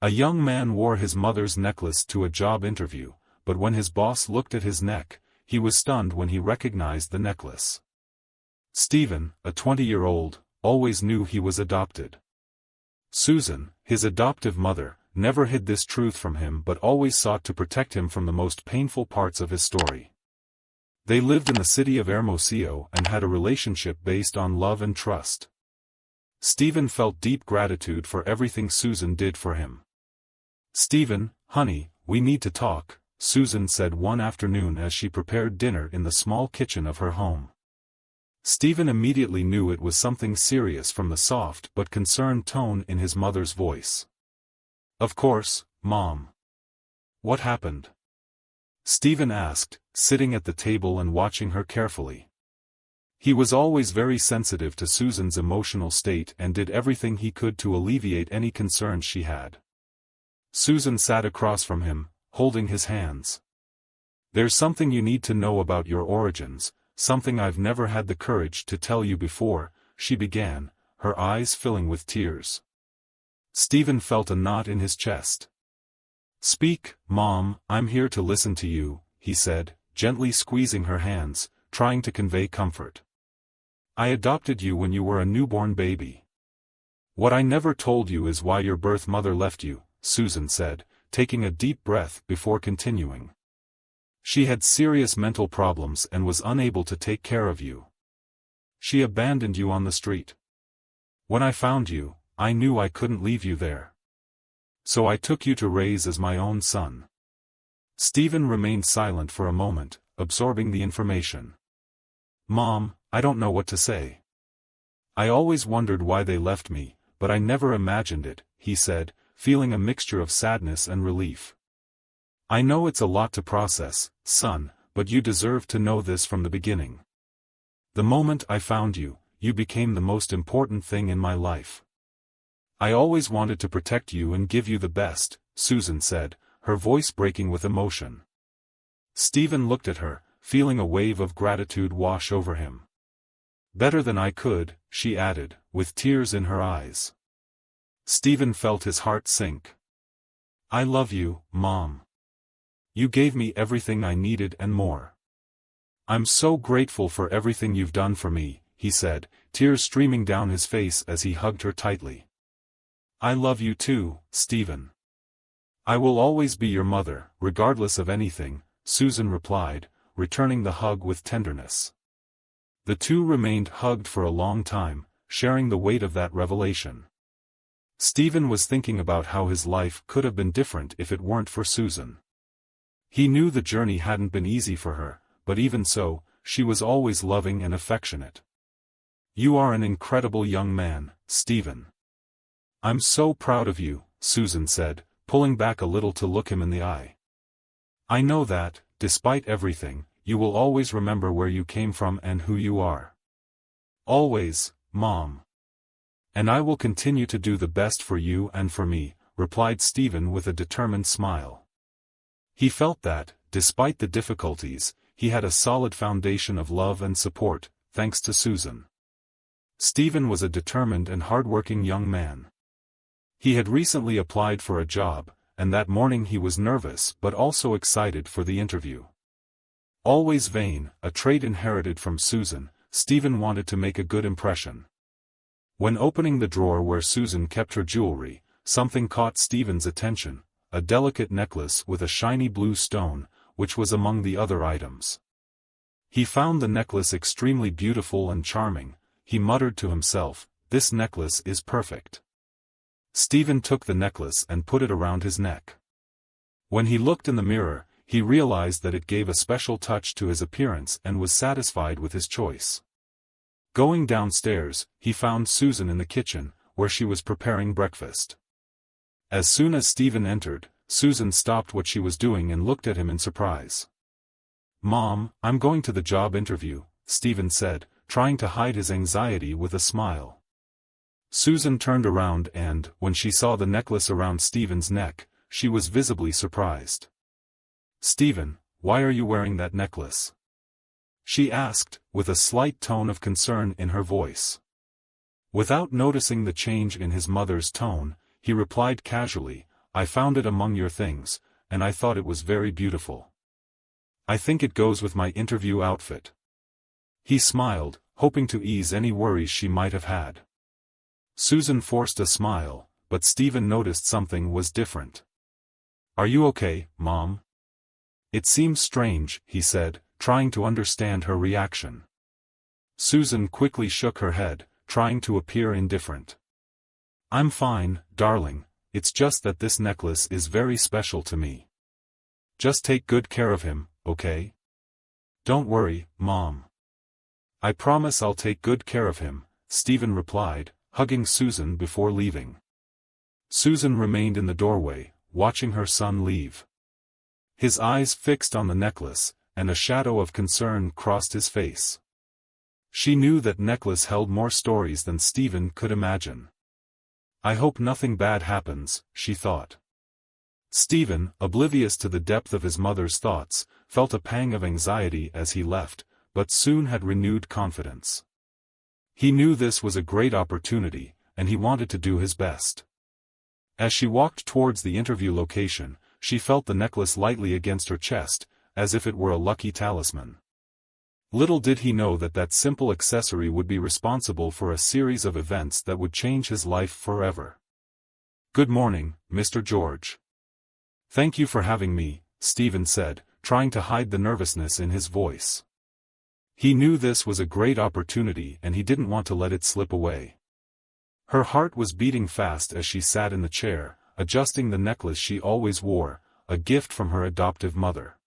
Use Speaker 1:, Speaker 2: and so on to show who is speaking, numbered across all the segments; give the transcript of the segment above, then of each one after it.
Speaker 1: A young man wore his mother's necklace to a job interview, but when his boss looked at his neck, he was stunned when he recognized the necklace. Stephen, a 20-year-old, always knew he was adopted. Susan, his adoptive mother, never hid this truth from him but always sought to protect him from the most painful parts of his story. They lived in the city of Hermosillo and had a relationship based on love and trust. Stephen felt deep gratitude for everything Susan did for him. "Stephen, honey, we need to talk," Susan said one afternoon as she prepared dinner in the small kitchen of her home. Stephen immediately knew it was something serious from the soft but concerned tone in his mother's voice. "Of course, Mom. What happened?" Stephen asked, sitting at the table and watching her carefully. He was always very sensitive to Susan's emotional state and did everything he could to alleviate any concerns she had. Susan sat across from him, holding his hands. "There's something you need to know about your origins, something I've never had the courage to tell you before," she began, her eyes filling with tears. Stephen felt a knot in his chest. "Speak, Mom, I'm here to listen to you," he said, gently squeezing her hands, trying to convey comfort. "I adopted you when you were a newborn baby. What I never told you is why your birth mother left you," Susan said, taking a deep breath before continuing. "She had serious mental problems and was unable to take care of you. She abandoned you on the street. When I found you, I knew I couldn't leave you there. So I took you to raise as my own son." Stephen remained silent for a moment, absorbing the information. "Mom, I don't know what to say. I always wondered why they left me, but I never imagined it," he said, feeling a mixture of sadness and relief. "I know it's a lot to process, son, but you deserve to know this from the beginning. The moment I found you, you became the most important thing in my life. I always wanted to protect you and give you the best," Susan said, her voice breaking with emotion. Stephen looked at her, feeling a wave of gratitude wash over him. "Better than I could," she added, with tears in her eyes. Stephen felt his heart sink. "I love you, Mom. You gave me everything I needed and more. I'm so grateful for everything you've done for me," he said, tears streaming down his face as he hugged her tightly. "I love you too, Stephen. I will always be your mother, regardless of anything," Susan replied, returning the hug with tenderness. The two remained hugged for a long time, sharing the weight of that revelation. Stephen was thinking about how his life could have been different if it weren't for Susan. He knew the journey hadn't been easy for her, but even so, she was always loving and affectionate. "You are an incredible young man, Stephen. I'm so proud of you," Susan said, pulling back a little to look him in the eye. "I know that, despite everything, you will always remember where you came from and who you are. Always, Mom. And I will continue to do the best for you and for me," replied Stephen with a determined smile. He felt that, despite the difficulties, he had a solid foundation of love and support, thanks to Susan. Stephen was a determined and hard-working young man. He had recently applied for a job, and that morning he was nervous but also excited for the interview. Always vain, a trait inherited from Susan, Stephen wanted to make a good impression. When opening the drawer where Susan kept her jewelry, something caught Stephen's attention, a delicate necklace with a shiny blue stone, which was among the other items. He found the necklace extremely beautiful and charming. He muttered to himself, "This necklace is perfect." Stephen took the necklace and put it around his neck. When he looked in the mirror, he realized that it gave a special touch to his appearance and was satisfied with his choice. Going downstairs, he found Susan in the kitchen, where she was preparing breakfast. As soon as Stephen entered, Susan stopped what she was doing and looked at him in surprise. "Mom, I'm going to the job interview," Stephen said, trying to hide his anxiety with a smile. Susan turned around and, when she saw the necklace around Stephen's neck, she was visibly surprised. "Stephen, why are you wearing that necklace?" she asked, with a slight tone of concern in her voice. Without noticing the change in his mother's tone, he replied casually, I found it among your things, and I thought it was very beautiful. I think it goes with my interview outfit." He smiled, hoping to ease any worries she might have had. Susan forced a smile, but Stephen noticed something was different. "Are you okay, Mom?" "It seems strange," he said, trying to understand her reaction. Susan quickly shook her head, trying to appear indifferent. "I'm fine, darling, it's just that this necklace is very special to me. Just take good care of him, okay?" "Don't worry, Mom. I promise I'll take good care of him," Stephen replied, hugging Susan before leaving. Susan remained in the doorway, watching her son leave. His eyes fixed on the necklace, and a shadow of concern crossed his face. She knew that necklace held more stories than Stephen could imagine. "I hope nothing bad happens," she thought. Stephen, oblivious to the depth of his mother's thoughts, felt a pang of anxiety as he left, but soon had renewed confidence. He knew this was a great opportunity, and he wanted to do his best. As she walked towards the interview location, she felt the necklace lightly against her chest, as if it were a lucky talisman. Little did he know that that simple accessory would be responsible for a series of events that would change his life forever. "Good morning, Mr. George." "Thank you for having me," Stephen said, trying to hide the nervousness in his voice. He knew this was a great opportunity and he didn't want to let it slip away. Her heart was beating fast as she sat in the chair, adjusting the necklace she always wore, a gift from her adoptive mother.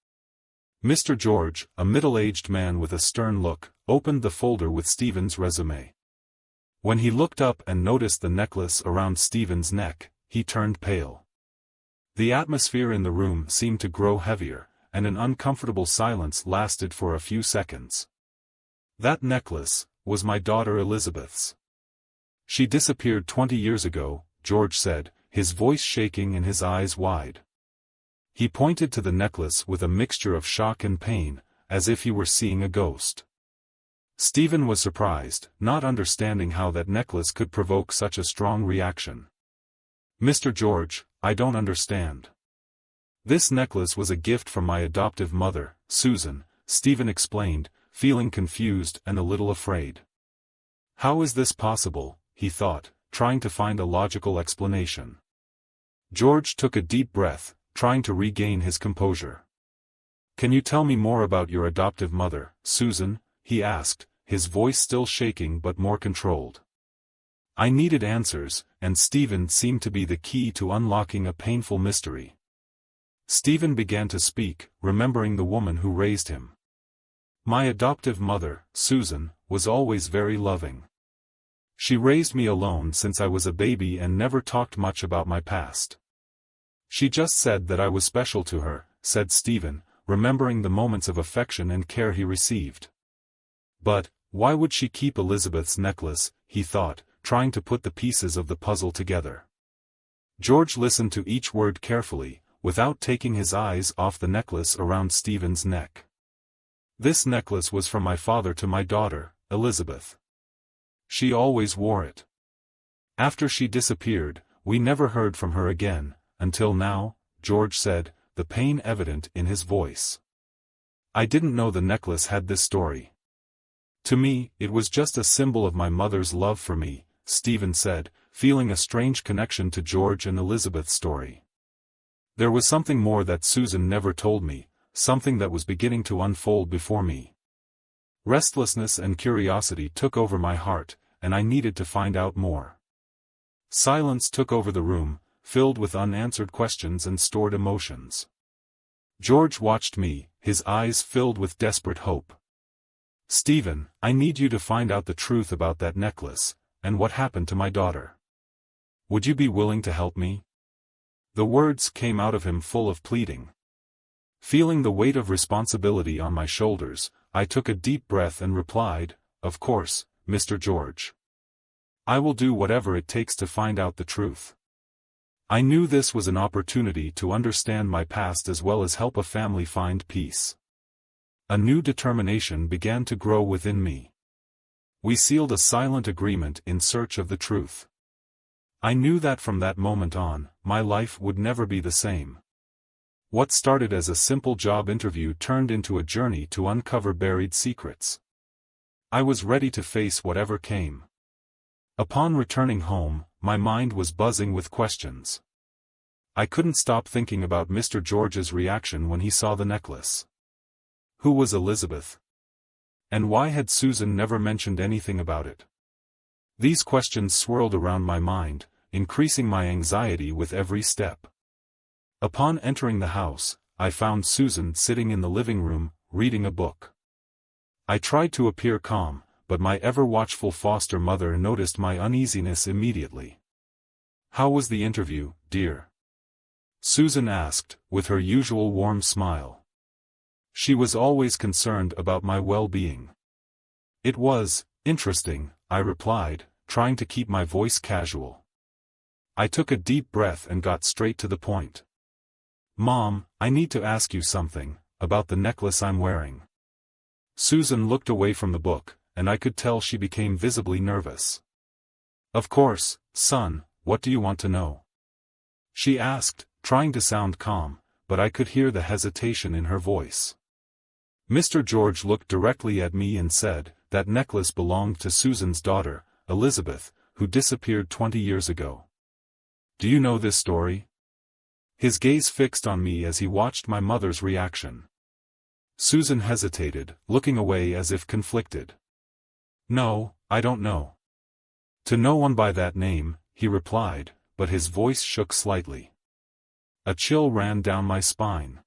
Speaker 1: Mr. George, a middle-aged man with a stern look, opened the folder with Stephen's resume. When he looked up and noticed the necklace around Stephen's neck, he turned pale. The atmosphere in the room seemed to grow heavier, and an uncomfortable silence lasted for a few seconds. "That necklace was my daughter Elizabeth's. She disappeared 20 years ago," George said, his voice shaking and his eyes wide. He pointed to the necklace with a mixture of shock and pain, as if he were seeing a ghost. Stephen was surprised, not understanding how that necklace could provoke such a strong reaction. "Mr. George, I don't understand." "This necklace was a gift from my adoptive mother, Susan," Stephen explained, feeling confused and a little afraid. "How is this possible?" he thought, trying to find a logical explanation. George took a deep breath, trying to regain his composure. "Can you tell me more about your adoptive mother, Susan?" he asked, his voice still shaking but more controlled. I needed answers, and Stephen seemed to be the key to unlocking a painful mystery. Stephen began to speak, remembering the woman who raised him. "My adoptive mother, Susan, was always very loving. She raised me alone since I was a baby and never talked much about my past. She just said that I was special to her," said Stephen, remembering the moments of affection and care he received. "But, why would she keep Elizabeth's necklace?" he thought, trying to put the pieces of the puzzle together. George listened to each word carefully, without taking his eyes off the necklace around Stephen's neck. "This necklace was from my father to my daughter, Elizabeth. She always wore it. After she disappeared, we never heard from her again, until now," George said, the pain evident in his voice. "I didn't know the necklace had this story. To me, it was just a symbol of my mother's love for me," Stephen said, feeling a strange connection to George and Elizabeth's story. "There was something more that Susan never told me, something that was beginning to unfold before me. Restlessness and curiosity took over my heart, and I needed to find out more." Silence took over the room, filled with unanswered questions and stored emotions. George watched me, his eyes filled with desperate hope. "Stephen, I need you to find out the truth about that necklace, and what happened to my daughter. Would you be willing to help me?" The words came out of him full of pleading. Feeling the weight of responsibility on my shoulders, I took a deep breath and replied, "Of course, Mr. George. I will do whatever it takes to find out the truth." I knew this was an opportunity to understand my past as well as help a family find peace. A new determination began to grow within me. We sealed a silent agreement in search of the truth. I knew that from that moment on, my life would never be the same. What started as a simple job interview turned into a journey to uncover buried secrets. I was ready to face whatever came. Upon returning home, my mind was buzzing with questions. I couldn't stop thinking about Mr. George's reaction when he saw the necklace. Who was Elizabeth? And why had Susan never mentioned anything about it? These questions swirled around my mind, increasing my anxiety with every step. Upon entering the house, I found Susan sitting in the living room, reading a book. I tried to appear calm, but my ever-watchful foster mother noticed my uneasiness immediately. "How was the interview, dear?" Susan asked, with her usual warm smile. She was always concerned about my well-being. "It was interesting," I replied, trying to keep my voice casual. I took a deep breath and got straight to the point. "Mom, I need to ask you something, about the necklace I'm wearing." Susan looked away from the book, and I could tell she became visibly nervous. "Of course, son, what do you want to know?" she asked, trying to sound calm, but I could hear the hesitation in her voice. Mr. George looked directly at me and said, "That necklace belonged to Susan's daughter, Elizabeth, who disappeared 20 years ago. Do you know this story?" His gaze fixed on me as he watched my mother's reaction. Susan hesitated, looking away as if conflicted. "No, I don't know." "To no one by that name," he replied, but his voice shook slightly. A chill ran down my spine.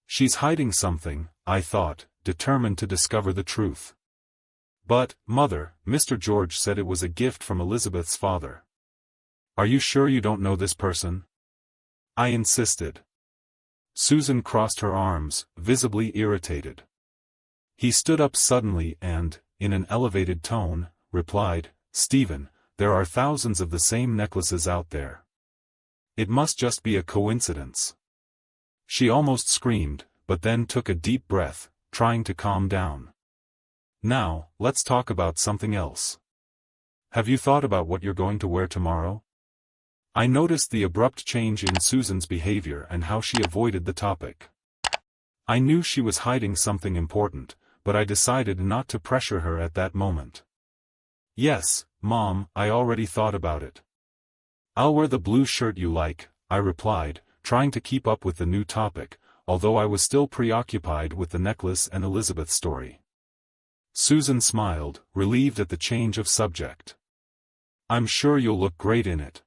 Speaker 1: She's hiding something, I thought, determined to discover the truth. "But, Mother, Mr. George said it was a gift from Elizabeth's father. Are you sure you don't know this person?" I insisted. Susan crossed her arms, visibly irritated. He stood up suddenly and, in an elevated tone, replied, "Stephen, there are thousands of the same necklaces out there. It must just be a coincidence." She almost screamed, but then took a deep breath, trying to calm down. "Now, let's talk about something else. Have you thought about what you're going to wear tomorrow?" I noticed the abrupt change in Susan's behavior and how she avoided the topic. I knew she was hiding something important, but I decided not to pressure her at that moment. "Yes, Mom, I already thought about it. I'll wear the blue shirt you like," I replied, trying to keep up with the new topic, although I was still preoccupied with the necklace and Elizabeth's story. Susan smiled, relieved at the change of subject. "I'm sure you'll look great in it.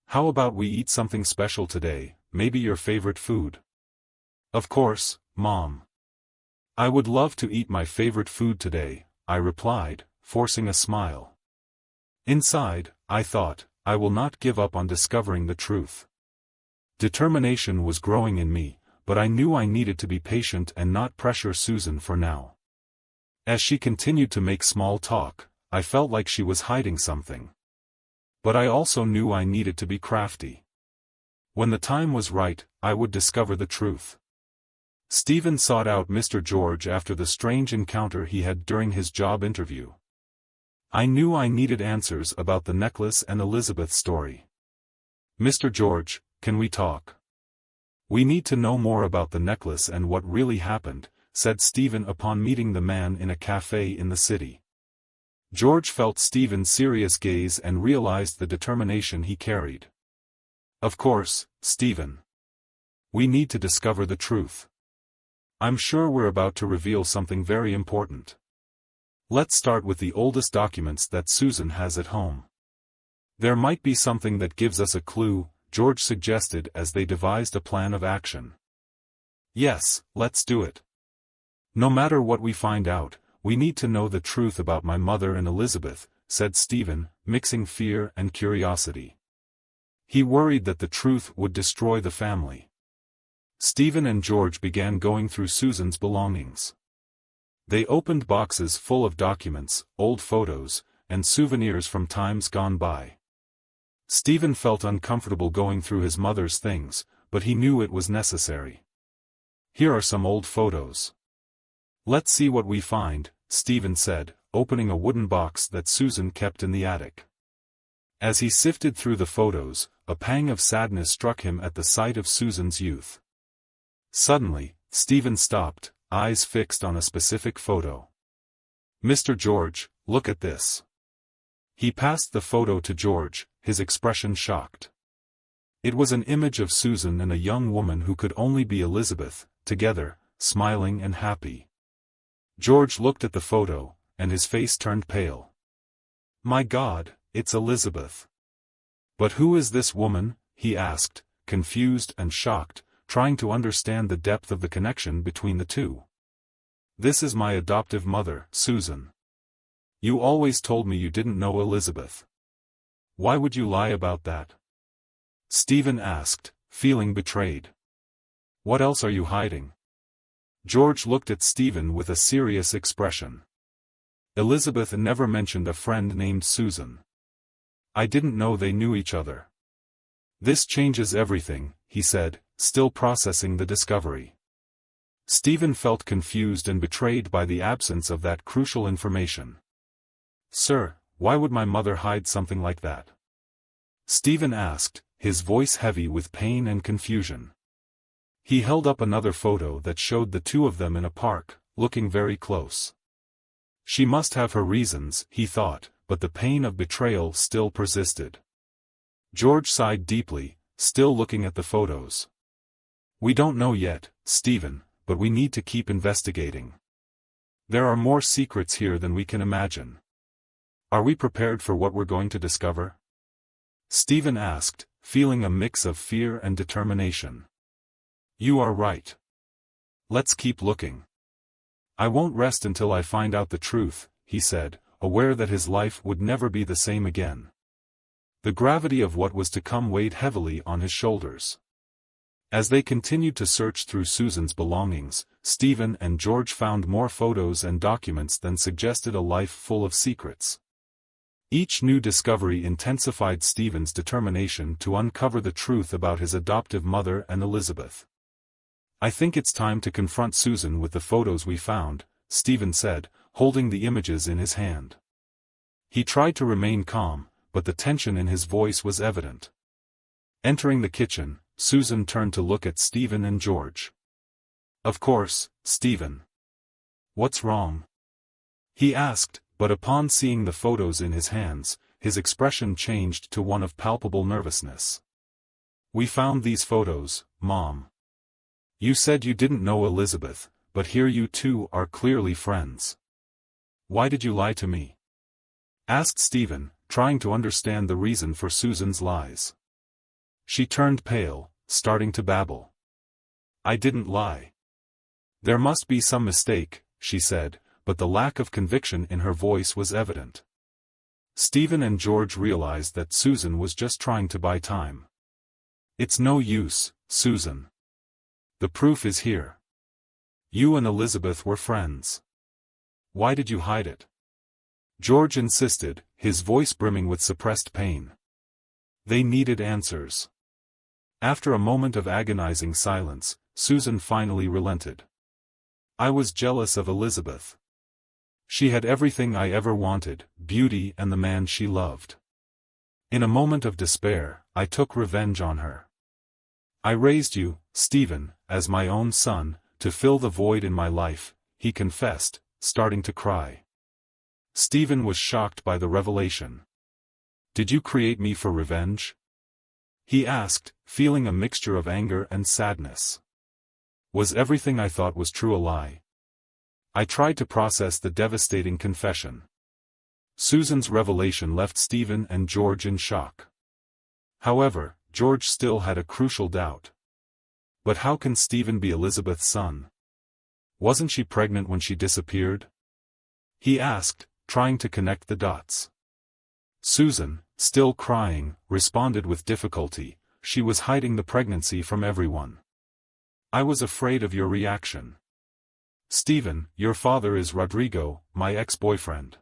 Speaker 1: How about we eat something special today, maybe your favorite food?" "Of course, Mom. I would love to eat my favorite food today," I replied, forcing a smile. Inside, I thought, I will not give up on discovering the truth. Determination was growing in me, but I knew I needed to be patient and not pressure Susan for now. As she continued to make small talk, I felt like she was hiding something. But I also knew I needed to be crafty. When the time was right, I would discover the truth. Stephen sought out Mr. George after the strange encounter he had during his job interview. I knew I needed answers about the necklace and Elizabeth's story. "Mr. George, can we talk? We need to know more about the necklace and what really happened," said Stephen upon meeting the man in a cafe in the city. George felt Stephen's serious gaze and realized the determination he carried. "Of course, Stephen. We need to discover the truth. I'm sure we're about to reveal something very important. Let's start with the oldest documents that Susan has at home. There might be something that gives us a clue," George suggested as they devised a plan of action. "Yes, let's do it. No matter what we find out, we need to know the truth about my mother and Elizabeth," said Stephen, mixing fear and curiosity. He worried that the truth would destroy the family. Stephen and George began going through Susan's belongings. They opened boxes full of documents, old photos, and souvenirs from times gone by. Stephen felt uncomfortable going through his mother's things, but he knew it was necessary. "Here are some old photos. Let's see what we find," Stephen said, opening a wooden box that Susan kept in the attic. As he sifted through the photos, a pang of sadness struck him at the sight of Susan's youth. Suddenly, Stephen stopped, eyes fixed on a specific photo. "Mr. George, look at this." He passed the photo to George, his expression shocked. It was an image of Susan and a young woman who could only be Elizabeth, together, smiling and happy. George looked at the photo, and his face turned pale. "My God, it's Elizabeth. But who is this woman?" he asked, confused and shocked, trying to understand the depth of the connection between the two. "This is my adoptive mother, Susan. You always told me you didn't know Elizabeth. Why would you lie about that?" Stephen asked, feeling betrayed. "What else are you hiding?" George looked at Stephen with a serious expression. "Elizabeth never mentioned a friend named Susan. I didn't know they knew each other." "This changes everything," he said, still processing the discovery. Stephen felt confused and betrayed by the absence of that crucial information. "Sir, why would my mother hide something like that?" Stephen asked, his voice heavy with pain and confusion. He held up another photo that showed the two of them in a park, looking very close. She must have her reasons, he thought, but the pain of betrayal still persisted. George sighed deeply, still looking at the photos. "We don't know yet, Stephen, but we need to keep investigating. There are more secrets here than we can imagine. Are we prepared for what we're going to discover?" Stephen asked, feeling a mix of fear and determination. "You are right. Let's keep looking. I won't rest until I find out the truth," he said, aware that his life would never be the same again. The gravity of what was to come weighed heavily on his shoulders. As they continued to search through Susan's belongings, Stephen and George found more photos and documents than suggested a life full of secrets. Each new discovery intensified Stephen's determination to uncover the truth about his adoptive mother and Elizabeth. "I think it's time to confront Susan with the photos we found," Stephen said, holding the images in his hand. He tried to remain calm, but the tension in his voice was evident. Entering the kitchen, Susan turned to look at Stephen and George. "Of course, Stephen. What's wrong?" he asked, but upon seeing the photos in his hands, his expression changed to one of palpable nervousness. "We found these photos, Mom. You said you didn't know Elizabeth, but here you two are clearly friends. Why did you lie to me?" asked Stephen, trying to understand the reason for Susan's lies. She turned pale, starting to babble. "I didn't lie. There must be some mistake," she said, but the lack of conviction in her voice was evident. Stephen and George realized that Susan was just trying to buy time. "It's no use, Susan. The proof is here. You and Elizabeth were friends. Why did you hide it?" George insisted, his voice brimming with suppressed pain. They needed answers. After a moment of agonizing silence, Susan finally relented. "I was jealous of Elizabeth. She had everything I ever wanted, beauty and the man she loved. In a moment of despair, I took revenge on her. I raised you, Stephen, as my own son, to fill the void in my life," he confessed, starting to cry. Stephen was shocked by the revelation. "Did you create me for revenge?" he asked, feeling a mixture of anger and sadness. "Was everything I thought was true a lie?" I tried to process the devastating confession. Susan's revelation left Stephen and George in shock. However, George still had a crucial doubt. But how can Stephen be Elizabeth's son? Wasn't she pregnant when she disappeared? He asked, trying to connect the dots. Susan, still crying, responded with difficulty. She was hiding the pregnancy from everyone. "I was afraid of your reaction. Stephen, your father is Rodrigo, my ex-boyfriend.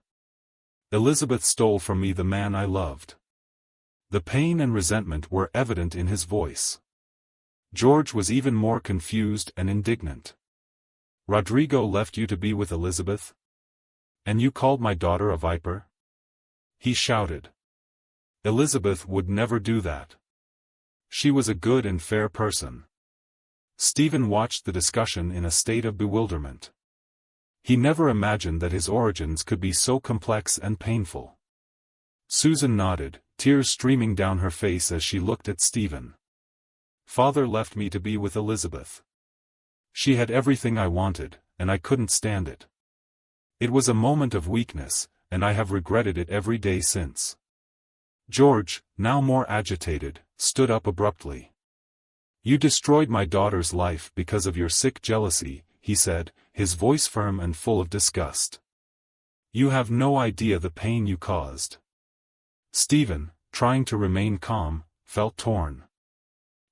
Speaker 1: Elizabeth stole from me the man I loved." The pain and resentment were evident in his voice. George was even more confused and indignant. "Rodrigo left you to be with Elizabeth? And you called my daughter a viper?" he shouted. Elizabeth would never do that. She was a good and fair person. Stephen watched the discussion in a state of bewilderment. He never imagined that his origins could be so complex and painful. Susan nodded, tears streaming down her face as she looked at Stephen. Father left me to be with Elizabeth. She had everything I wanted, and I couldn't stand it. It was a moment of weakness, and I have regretted it every day since. George, now more agitated, stood up abruptly. You destroyed my daughter's life because of your sick jealousy, he said, his voice firm and full of disgust. You have no idea the pain you caused. Stephen, trying to remain calm, felt torn.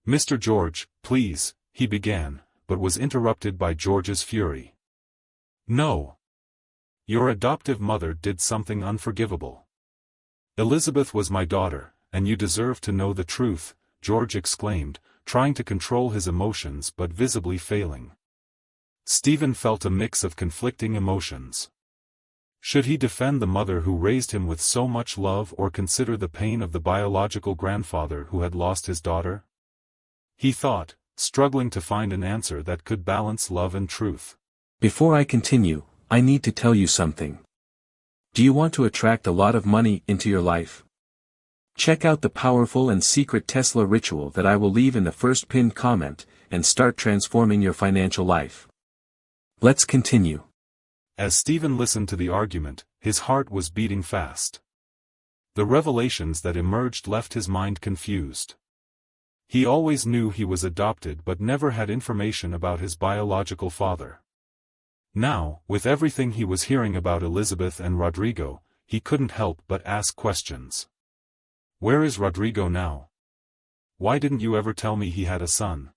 Speaker 1: Mr. George, please, he began, but was interrupted by George's fury. No. Your adoptive mother did something unforgivable. Elizabeth was my daughter, and you deserve to know the truth, George exclaimed, trying to control his emotions but visibly failing. Stephen felt a mix of conflicting emotions. Should he defend the mother who raised him with so much love or consider the pain of the biological grandfather who had lost his daughter? He thought, struggling to find an answer that could balance love and truth.
Speaker 2: Before I continue, I need to tell you something. Do you want to attract a lot of money into your life? Check out the powerful and secret Tesla ritual that I will leave in the first pinned comment, and start transforming your financial life. Let's continue.
Speaker 1: As Stephen listened to the argument, his heart was beating fast. The revelations that emerged left his mind confused. He always knew he was adopted but never had information about his biological father. Now, with everything he was hearing about Elizabeth and Rodrigo, he couldn't help but ask questions. Where is Rodrigo now? Why didn't you ever tell me he had a son?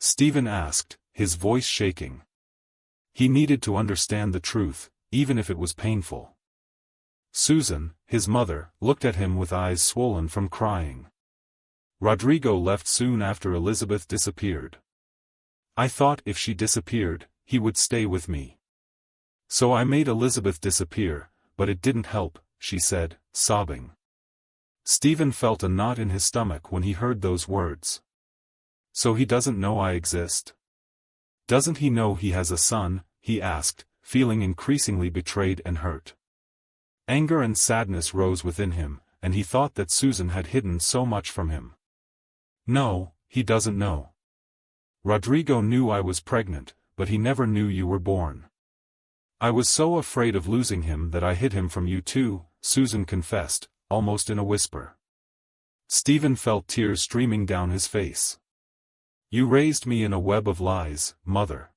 Speaker 1: Stephen asked, his voice shaking. He needed to understand the truth, even if it was painful. Susan, his mother, looked at him with eyes swollen from crying. Rodrigo left soon after Elizabeth disappeared. I thought if she disappeared, he would stay with me. So I made Elizabeth disappear, but it didn't help, she said, sobbing. Stephen felt a knot in his stomach when he heard those words. So he doesn't know I exist? Doesn't he know he has a son? He asked, feeling increasingly betrayed and hurt. Anger and sadness rose within him, and he thought that Susan had hidden so much from him. No, he doesn't know. Rodrigo knew I was pregnant, but he never knew you were born. I was so afraid of losing him that I hid him from you too, Susan confessed, almost in a whisper. Stephen felt tears streaming down his face. You raised me in a web of lies, Mother.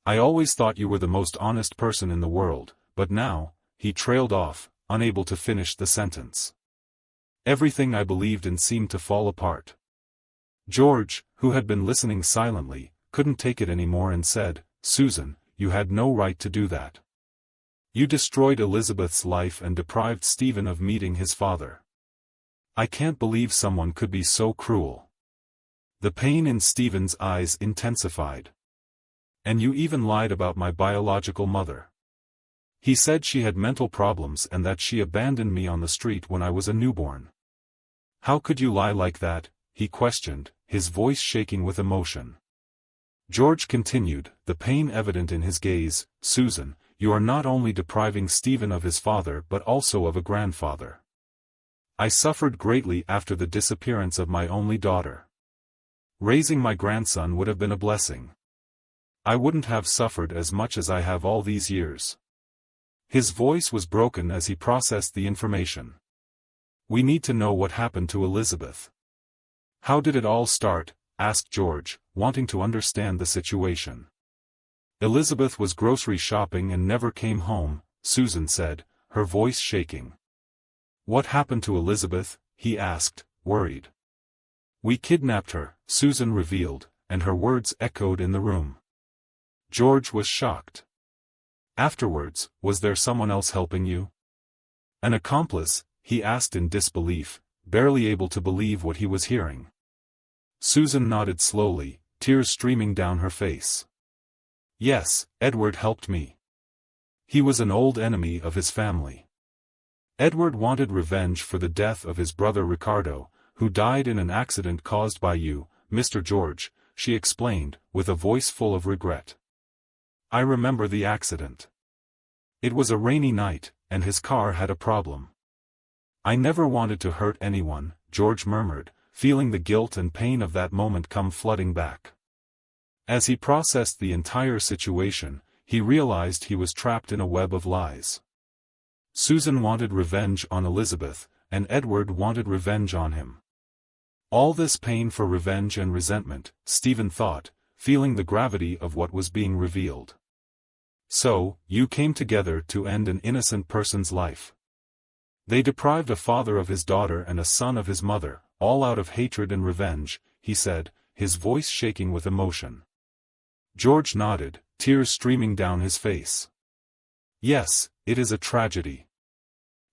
Speaker 1: I always thought you were the most honest person in the world, but now, he trailed off, unable to finish the sentence. Everything I believed in seemed to fall apart. George, who had been listening silently, couldn't take it anymore and said, Susan, you had no right to do that. You destroyed Elizabeth's life and deprived Stephen of meeting his father. I can't believe someone could be so cruel. The pain in Stephen's eyes intensified. And you even lied about my biological mother. He said she had mental problems and that she abandoned me on the street when I was a newborn. How could you lie like that? He questioned, his voice shaking with emotion. George continued, the pain evident in his gaze, Susan, you are not only depriving Stephen of his father but also of a grandfather. I suffered greatly after the disappearance of my only daughter. Raising my grandson would have been a blessing. I wouldn't have suffered as much as I have all these years. His voice was broken as he processed the information. We need to know what happened to Elizabeth. How did it all start? Asked George, wanting to understand the situation. Elizabeth was grocery shopping and never came home, Susan said, her voice shaking. What happened to Elizabeth? He asked, worried. We kidnapped her, Susan revealed, and her words echoed in the room. George was shocked. Afterwards, was there someone else helping you? An accomplice? He asked in disbelief, barely able to believe what he was hearing. Susan nodded slowly, tears streaming down her face. Yes, Edward helped me. He was an old enemy of his family. Edward wanted revenge for the death of his brother Ricardo, who died in an accident caused by you, Mr. George, she explained, with a voice full of regret. I remember the accident. It was a rainy night, and his car had a problem. I never wanted to hurt anyone, George murmured, feeling the guilt and pain of that moment come flooding back. As he processed the entire situation, he realized he was trapped in a web of lies. Susan wanted revenge on Elizabeth, and Edward wanted revenge on him. All this pain for revenge and resentment, Stephen thought, feeling the gravity of what was being revealed. So, you came together to end an innocent person's life. They deprived a father of his daughter and a son of his mother, all out of hatred and revenge, he said, his voice shaking with emotion. George nodded, tears streaming down his face. Yes, it is a tragedy.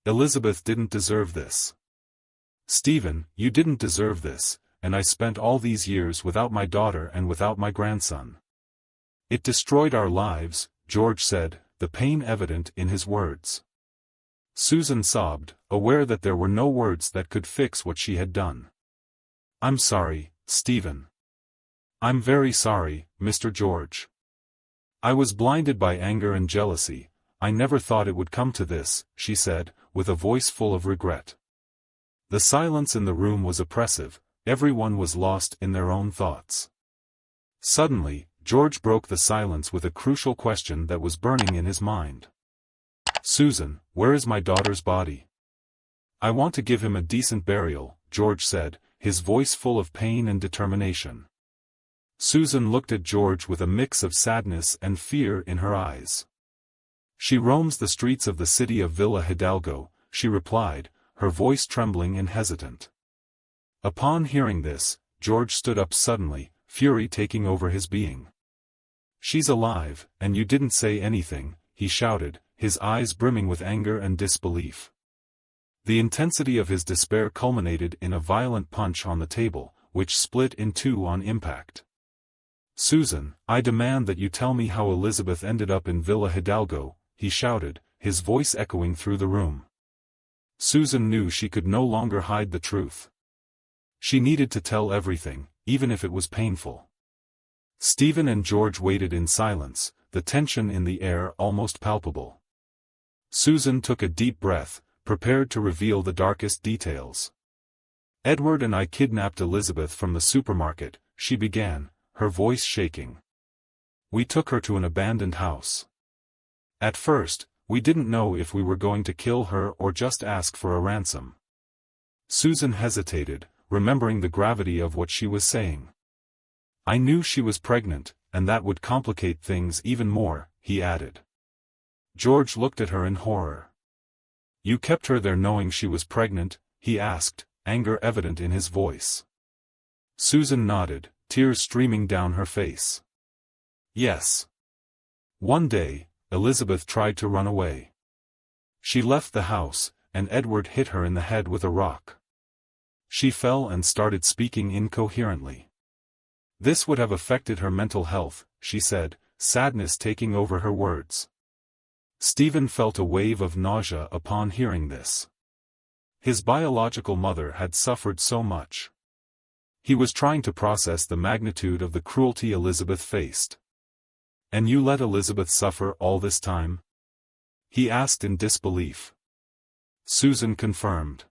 Speaker 1: Elizabeth didn't deserve this. Stephen, you didn't deserve this, and I spent all these years without my daughter and without my grandson. It destroyed our lives, George said, the pain evident in his words. Susan sobbed, aware that there were no words that could fix what she had done. I'm sorry, Stephen. I'm very sorry, Mr. George. I was blinded by anger and jealousy. I never thought it would come to this, she said, with a voice full of regret. The silence in the room was oppressive, everyone was lost in their own thoughts. Suddenly, George broke the silence with a crucial question that was burning in his mind. Susan, where is my daughter's body? I want to give him a decent burial, George said, his voice full of pain and determination. Susan looked at George with a mix of sadness and fear in her eyes. She roams the streets of the city of Villa Hidalgo, she replied, her voice trembling and hesitant. Upon hearing this, George stood up suddenly, fury taking over his being. She's alive, and you didn't say anything, he shouted, his eyes brimming with anger and disbelief. The intensity of his despair culminated in a violent punch on the table, which split in two on impact. Susan, I demand that you tell me how Elizabeth ended up in Villa Hidalgo, he shouted, his voice echoing through the room. Susan knew she could no longer hide the truth. She needed to tell everything, even if it was painful. Stephen and George waited in silence, the tension in the air almost palpable. Susan took a deep breath, prepared to reveal the darkest details. Edward and I kidnapped Elizabeth from the supermarket, she began, her voice shaking. We took her to an abandoned house. At first, we didn't know if we were going to kill her or just ask for a ransom. Susan hesitated, remembering the gravity of what she was saying. I knew she was pregnant, and that would complicate things even more, he added. George looked at her in horror. You kept her there knowing she was pregnant, he asked, anger evident in his voice. Susan nodded, tears streaming down her face. Yes. One day, Elizabeth tried to run away. She left the house, and Edward hit her in the head with a rock. She fell and started speaking incoherently. This would have affected her mental health, she said, sadness taking over her words. Stephen felt a wave of nausea upon hearing this. His biological mother had suffered so much. He was trying to process the magnitude of the cruelty Elizabeth faced. And you let Elizabeth suffer all this time? He asked in disbelief. Susan confirmed.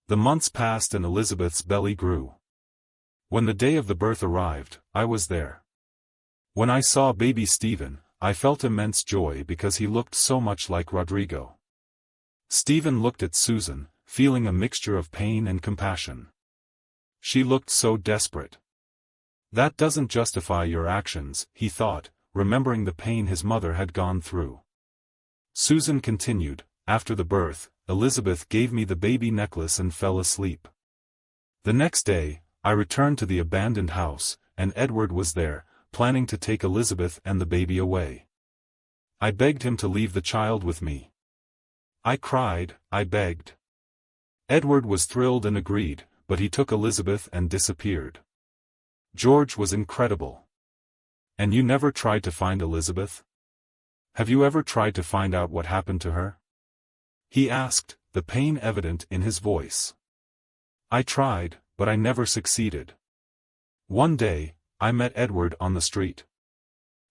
Speaker 1: The months passed and Elizabeth's belly grew. When the day of the birth arrived, I was there. When I saw baby Stephen, I felt immense joy because he looked so much like Rodrigo. Stephen looked at Susan, feeling a mixture of pain and compassion. She looked so desperate. That doesn't justify your actions, he thought, remembering the pain his mother had gone through. Susan continued, after the birth, Elizabeth gave me the baby necklace and fell asleep. The next day, I returned to the abandoned house, and Edward was there, planning to take Elizabeth and the baby away. I begged him to leave the child with me. I cried, I begged. Edward was thrilled and agreed, but he took Elizabeth and disappeared. George was incredible. And you never tried to find Elizabeth? Have you ever tried to find out what happened to her? He asked, the pain evident in his voice. "I tried, but I never succeeded. One day, I met Edward on the street.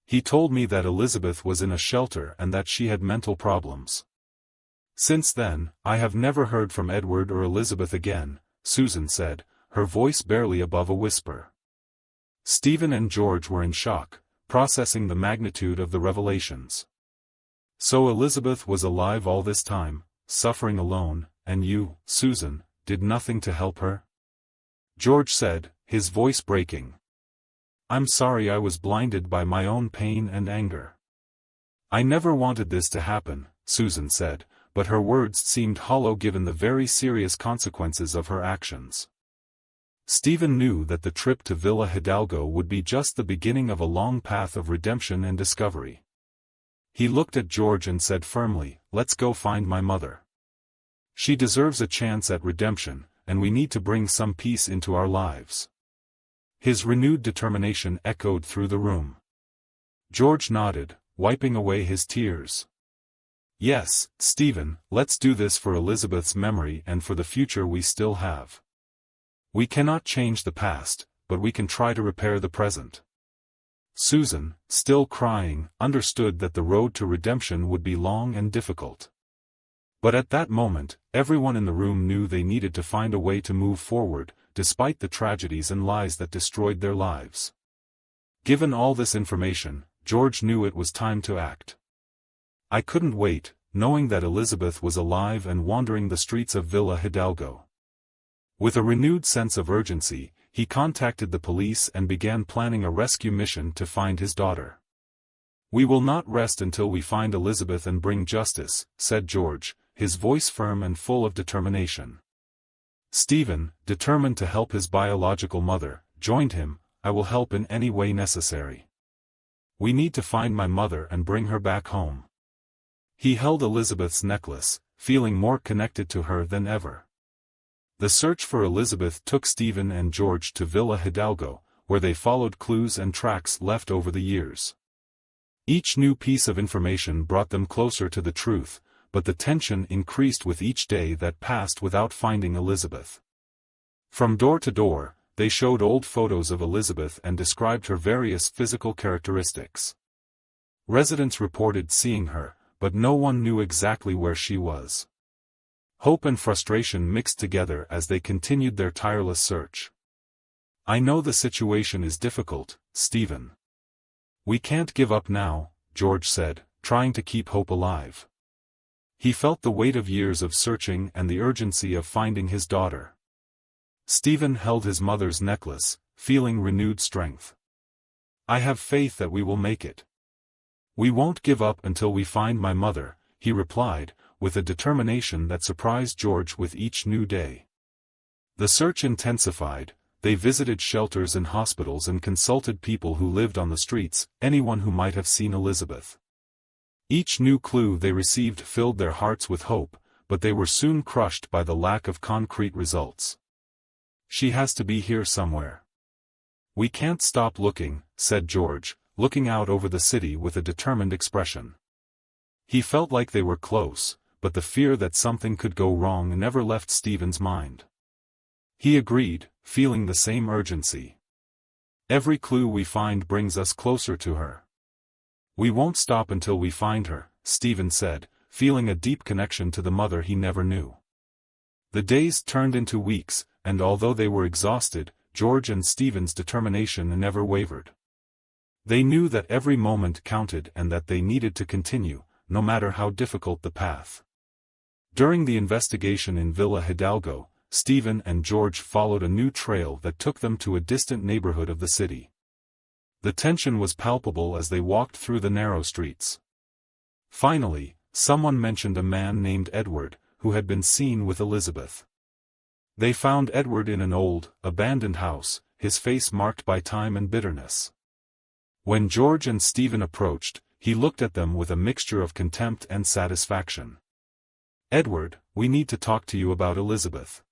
Speaker 1: He told me that Elizabeth was in a shelter and that she had mental problems. Since then, I have never heard from Edward or Elizabeth again," Susan said, her voice barely above a whisper. Stephen and George were in shock, processing the magnitude of the revelations. "So Elizabeth was alive all this time, suffering alone, and you, Susan, did nothing to help her?" George said, his voice breaking. "I'm sorry I was blinded by my own pain and anger. I never wanted this to happen," Susan said, but her words seemed hollow given the very serious consequences of her actions. Stephen knew that the trip to Villa Hidalgo would be just the beginning of a long path of redemption and discovery. He looked at George and said firmly, "Let's go find my mother. She deserves a chance at redemption, and we need to bring some peace into our lives." His renewed determination echoed through the room. George nodded, wiping away his tears. "Yes, Stephen, let's do this for Elizabeth's memory and for the future we still have. We cannot change the past, but we can try to repair the present." Susan, still crying, understood that the road to redemption would be long and difficult. But at that moment, everyone in the room knew they needed to find a way to move forward, despite the tragedies and lies that destroyed their lives. Given all this information, George knew it was time to act. "I couldn't wait, knowing that Elizabeth was alive and wandering the streets of Villa Hidalgo." With a renewed sense of urgency, he contacted the police and began planning a rescue mission to find his daughter. "We will not rest until we find Elizabeth and bring justice," said George, his voice firm and full of determination. Stephen, determined to help his biological mother, joined him. "I will help in any way necessary. We need to find my mother and bring her back home." He held Elizabeth's necklace, feeling more connected to her than ever. The search for Elizabeth took Stephen and George to Villa Hidalgo, where they followed clues and tracks left over the years. Each new piece of information brought them closer to the truth, but the tension increased with each day that passed without finding Elizabeth. From door to door, they showed old photos of Elizabeth and described her various physical characteristics. Residents reported seeing her, but no one knew exactly where she was. Hope and frustration mixed together as they continued their tireless search. "I know the situation is difficult, Stephen. We can't give up now," George said, trying to keep hope alive. He felt the weight of years of searching and the urgency of finding his daughter. Stephen held his mother's necklace, feeling renewed strength. "I have faith that we will make it. We won't give up until we find my mother," he replied, with a determination that surprised George with each new day. The search intensified. They visited shelters and hospitals and consulted people who lived on the streets, anyone who might have seen Elizabeth. Each new clue they received filled their hearts with hope, but they were soon crushed by the lack of concrete results. "She has to be here somewhere. We can't stop looking," said George, looking out over the city with a determined expression. He felt like they were close, but the fear that something could go wrong never left Stephen's mind. He agreed, feeling the same urgency. "Every clue we find brings us closer to her. We won't stop until we find her," Stephen said, feeling a deep connection to the mother he never knew. The days turned into weeks, and although they were exhausted, George and Stephen's determination never wavered. They knew that every moment counted and that they needed to continue, no matter how difficult the path. During the investigation in Villa Hidalgo, Stephen and George followed a new trail that took them to a distant neighborhood of the city. The tension was palpable as they walked through the narrow streets. Finally, someone mentioned a man named Edward, who had been seen with Elizabeth. They found Edward in an old, abandoned house, his face marked by time and bitterness. When George and Stephen approached, he looked at them with a mixture of contempt and satisfaction. "Edward, we need to talk to you about Elizabeth.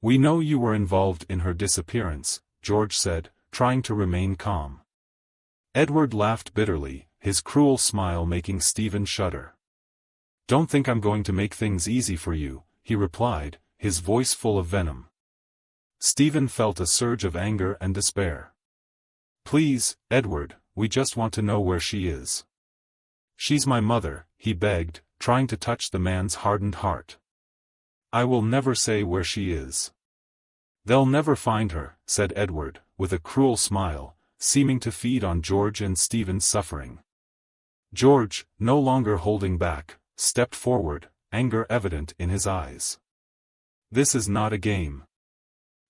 Speaker 1: We know you were involved in her disappearance," George said, trying to remain calm. Edward laughed bitterly, his cruel smile making Stephen shudder. "Don't think I'm going to make things easy for you," he replied, his voice full of venom. Stephen felt a surge of anger and despair. "Please, Edward, we just want to know where she is." "She's my mother," he begged, trying to touch the man's hardened heart. "I will never say where she is." "They'll never find her," said Edward, with a cruel smile, seeming to feed on George and Stephen's suffering. George, no longer holding back, stepped forward, anger evident in his eyes. "This is not a game.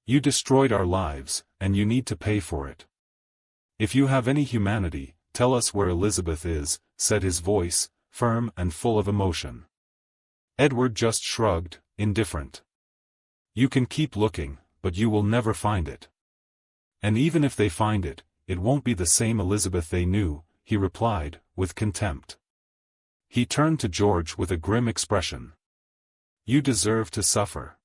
Speaker 1: You destroyed our lives, and you need to pay for it. If you have any humanity, tell us where Elizabeth is," said his voice, firm and full of emotion. Edward just shrugged, indifferent. "You can keep looking, but you will never find it. And even if they find it, it won't be the same Elizabeth they knew," he replied, with contempt. He turned to George with a grim expression. "You deserve to suffer.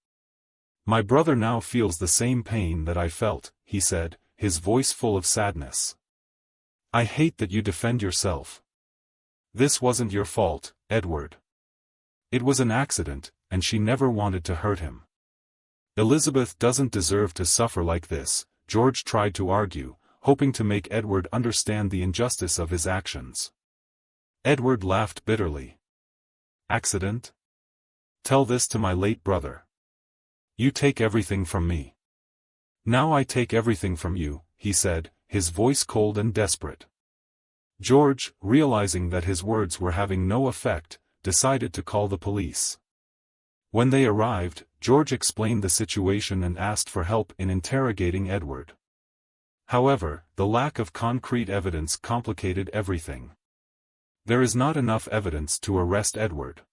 Speaker 1: My brother now feels the same pain that I felt," he said, his voice full of sadness. "I hate that you defend yourself. This wasn't your fault, Edward. It was an accident, and she never wanted to hurt him. Elizabeth doesn't deserve to suffer like this," George tried to argue, hoping to make Edward understand the injustice of his actions. Edward laughed bitterly. "Accident? Tell this to my late brother. You take everything from me. Now I take everything from you," he said, his voice cold and desperate. George, realizing that his words were having no effect, decided to call the police. When they arrived, George explained the situation and asked for help in interrogating Edward. However, the lack of concrete evidence complicated everything. "There is not enough evidence to arrest Edward.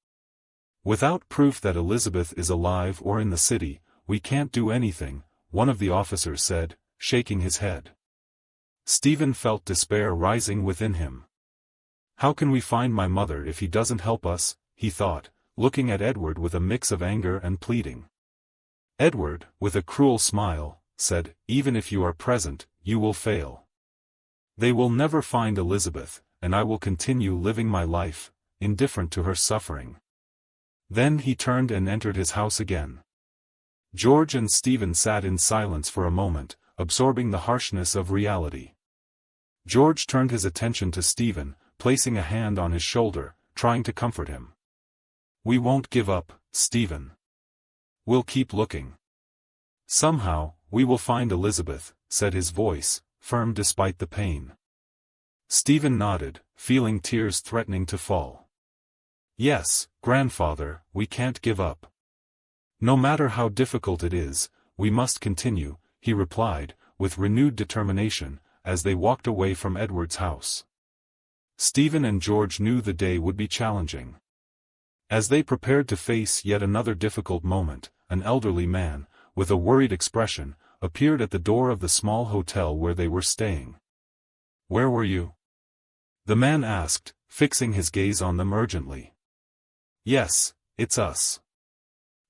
Speaker 1: Without proof that Elizabeth is alive or in the city, we can't do anything," one of the officers said, shaking his head. Stephen felt despair rising within him. "How can we find my mother if he doesn't help us?" he thought, looking at Edward with a mix of anger and pleading. Edward, with a cruel smile, said, "Even if you are present, you will fail. They will never find Elizabeth, and I will continue living my life, indifferent to her suffering." Then he turned and entered his house again. George and Stephen sat in silence for a moment, absorbing the harshness of reality. George turned his attention to Stephen, placing a hand on his shoulder, trying to comfort him. "We won't give up, Stephen. We'll keep looking. Somehow, we will find Elizabeth," said his voice, firm despite the pain. Stephen nodded, feeling tears threatening to fall. "Yes, grandfather, we can't give up. No matter how difficult it is, we must continue," he replied, with renewed determination, as they walked away from Edward's house. Stephen and George knew the day would be challenging. As they prepared to face yet another difficult moment, an elderly man, with a worried expression, appeared at the door of the small hotel where they were staying. "Where were you?" the man asked, fixing his gaze on them urgently. "Yes, it's us."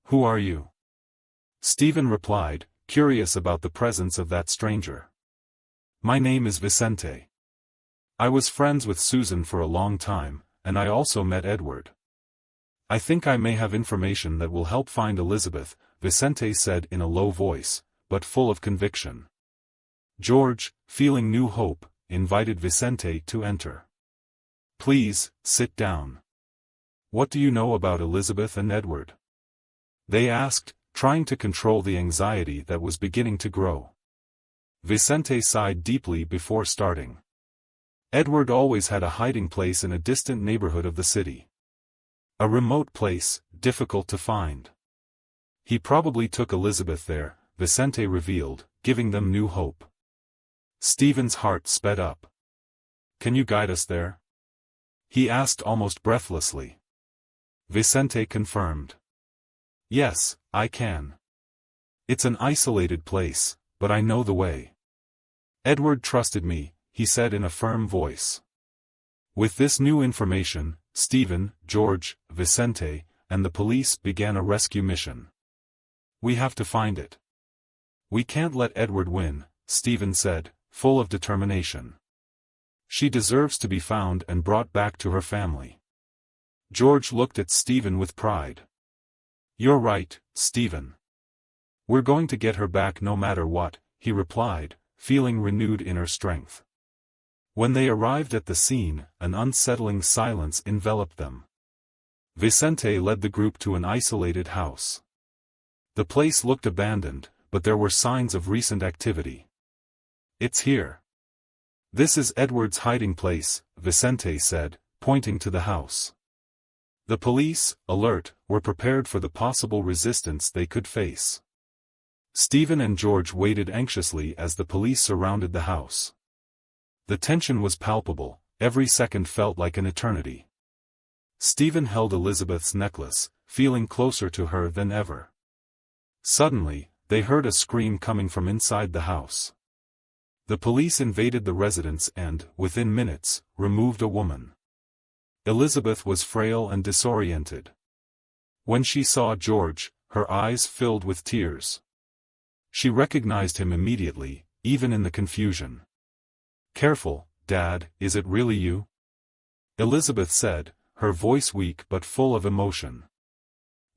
Speaker 1: "Who are you?" Stephen replied, curious about the presence of that stranger. "My name is Vicente. I was friends with Susan for a long time, and I also met Edward. I think I may have information that will help find Elizabeth," Vicente said in a low voice, but full of conviction. George, feeling new hope, invited Vicente to enter. "Please, sit down. What do you know about Elizabeth and Edward?" they asked, trying to control the anxiety that was beginning to grow. Vicente sighed deeply before starting. Edward always had a hiding place in a distant neighborhood of the city. A remote place, difficult to find. He probably took Elizabeth there, Vicente revealed, giving them new hope. Stephen's heart sped up. "Can you guide us there?" he asked almost breathlessly. Vicente confirmed. "Yes, I can. It's an isolated place, but I know the way." "Edward trusted me," he said in a firm voice. With this new information, Stephen, George, Vicente, and the police began a rescue mission. "We have to find it. We can't let Edward win," Stephen said, full of determination. "She deserves to be found and brought back to her family." George looked at Stephen with pride. "You're right, Stephen. We're going to get her back no matter what," he replied, feeling renewed inner strength. When they arrived at the scene, an unsettling silence enveloped them. Vicente led the group to an isolated house. The place looked abandoned, but there were signs of recent activity. "It's here. This is Edward's hiding place," Vicente said, pointing to the house. The police, alert, were prepared for the possible resistance they could face. Stephen and George waited anxiously as the police surrounded the house. The tension was palpable, every second felt like an eternity. Stephen held Elizabeth's necklace, feeling closer to her than ever. Suddenly, they heard a scream coming from inside the house. The police invaded the residence and, within minutes, removed a woman. Elizabeth was frail and disoriented. When she saw George, her eyes filled with tears. She recognized him immediately, even in the confusion. "Careful, Dad, is it really you?" Elizabeth said, her voice weak but full of emotion.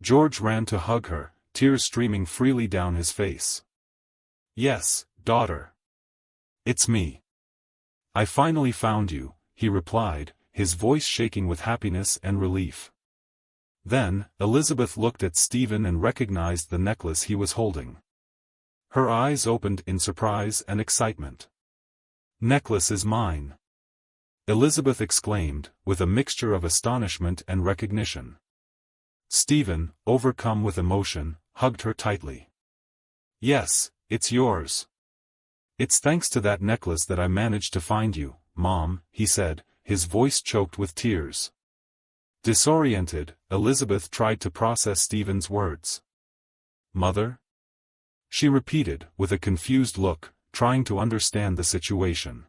Speaker 1: George ran to hug her, tears streaming freely down his face. "Yes, daughter. It's me. I finally found you," he replied, his voice shaking with happiness and relief. Then, Elizabeth looked at Stephen and recognized the necklace he was holding. Her eyes opened in surprise and excitement. "Necklace is mine!" Elizabeth exclaimed, with a mixture of astonishment and recognition. Stephen, overcome with emotion, hugged her tightly. "Yes, it's yours. It's thanks to that necklace that I managed to find you, Mom," he said, his voice choked with tears. Disoriented, Elizabeth tried to process Stephen's words. "Mother?" she repeated, with a confused look, trying to understand the situation.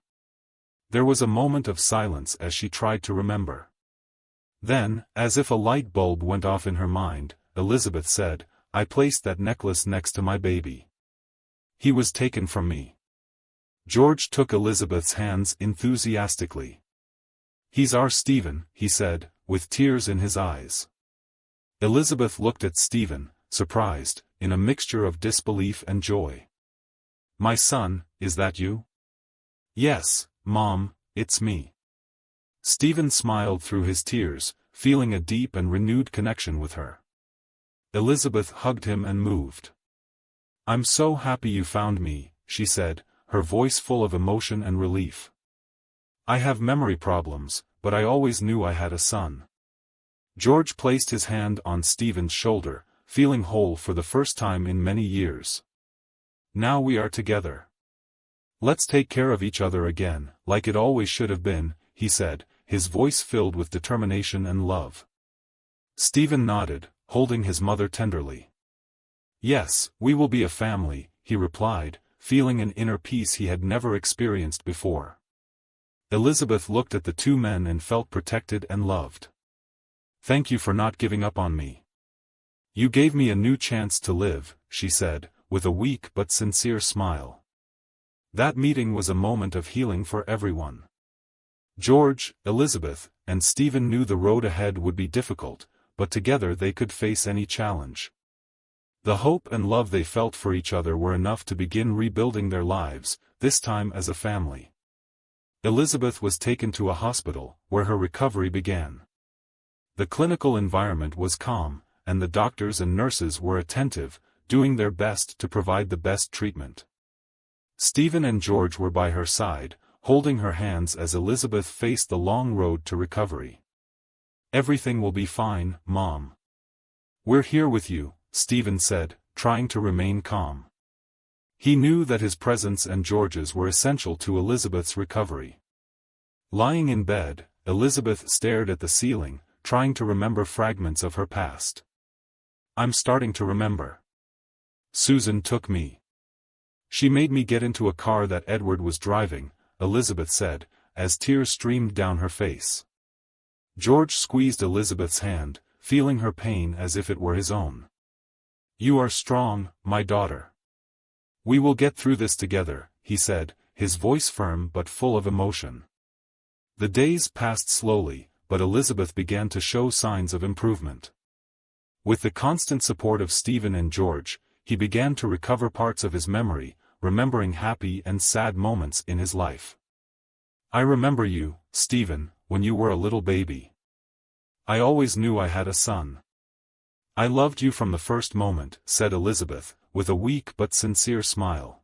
Speaker 1: There was a moment of silence as she tried to remember. Then, as if a light bulb went off in her mind, Elizabeth said, "I placed that necklace next to my baby. He was taken from me." George took Elizabeth's hands enthusiastically. "He's our Stephen," he said, with tears in his eyes. Elizabeth looked at Stephen, surprised, in a mixture of disbelief and joy. "My son, is that you?" "Yes, Mom, it's me." Stephen smiled through his tears, feeling a deep and renewed connection with her. Elizabeth hugged him and moved. "I'm so happy you found me," she said, her voice full of emotion and relief. "I have memory problems, but I always knew I had a son." George placed his hand on Stephen's shoulder, feeling whole for the first time in many years. "Now we are together. Let's take care of each other again, like it always should have been," he said, his voice filled with determination and love. Stephen nodded, holding his mother tenderly. "Yes, we will be a family," he replied, feeling an inner peace he had never experienced before. Elizabeth looked at the two men and felt protected and loved. "Thank you for not giving up on me. You gave me a new chance to live," she said, with a weak but sincere smile. That meeting was a moment of healing for everyone. George, Elizabeth, and Stephen knew the road ahead would be difficult, but together they could face any challenge. The hope and love they felt for each other were enough to begin rebuilding their lives, this time as a family. Elizabeth was taken to a hospital, where her recovery began. The clinical environment was calm, and the doctors and nurses were attentive, doing their best to provide the best treatment. Stephen and George were by her side, holding her hands as Elizabeth faced the long road to recovery. "Everything will be fine, Mom. We're here with you," Stephen said, trying to remain calm. He knew that his presence and George's were essential to Elizabeth's recovery. Lying in bed, Elizabeth stared at the ceiling, trying to remember fragments of her past. "I'm starting to remember. Susan took me. She made me get into a car that Edward was driving," Elizabeth said, as tears streamed down her face. George squeezed Elizabeth's hand, feeling her pain as if it were his own. "You are strong, my daughter. We will get through this together," he said, his voice firm but full of emotion. The days passed slowly, but Elizabeth began to show signs of improvement. With the constant support of Stephen and George, he began to recover parts of his memory, remembering happy and sad moments in his life. "I remember you, Stephen, when you were a little baby. I always knew I had a son. I loved you from the first moment," said Elizabeth, with a weak but sincere smile.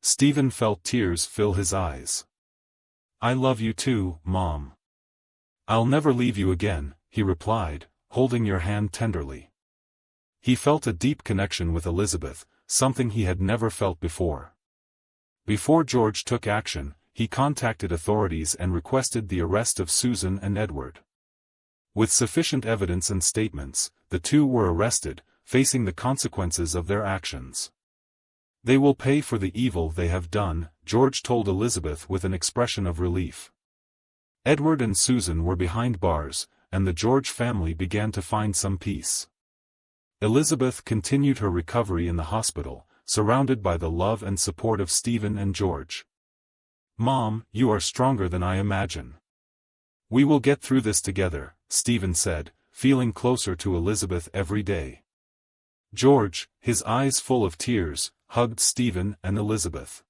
Speaker 1: Stephen felt tears fill his eyes. "I love you too, Mom. I'll never leave you again," he replied, holding your hand tenderly. He felt a deep connection with Elizabeth, something he had never felt before. Before George took action, he contacted authorities and requested the arrest of Susan and Edward. With sufficient evidence and statements, the two were arrested, facing the consequences of their actions. "They will pay for the evil they have done," George told Elizabeth with an expression of relief. Edward and Susan were behind bars, and the George family began to find some peace. Elizabeth continued her recovery in the hospital, surrounded by the love and support of Stephen and George. "Mom, you are stronger than I imagine. We will get through this together," Stephen said, feeling closer to Elizabeth every day. George, his eyes full of tears, hugged Stephen and Elizabeth.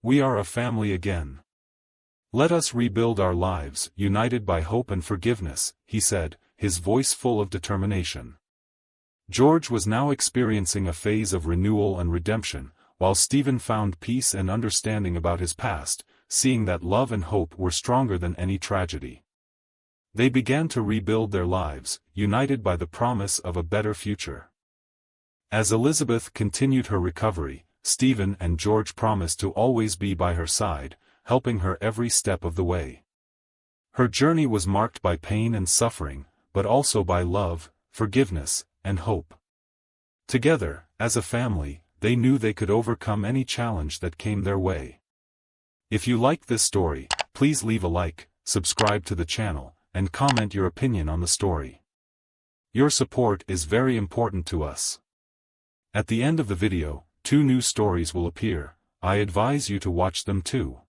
Speaker 1: "We are a family again. Let us rebuild our lives, united by hope and forgiveness," he said, his voice full of determination. George was now experiencing a phase of renewal and redemption, while Stephen found peace and understanding about his past, seeing that love and hope were stronger than any tragedy. They began to rebuild their lives, united by the promise of a better future. As Elizabeth continued her recovery, Stephen and George promised to always be by her side, helping her every step of the way. Her journey was marked by pain and suffering, but also by love, forgiveness, and hope. Together, as a family, they knew they could overcome any challenge that came their way. If you liked this story, please leave a like, subscribe to the channel, and comment your opinion on the story. Your support is very important to us. At the end of the video, 2 new stories will appear. I advise you to watch them too.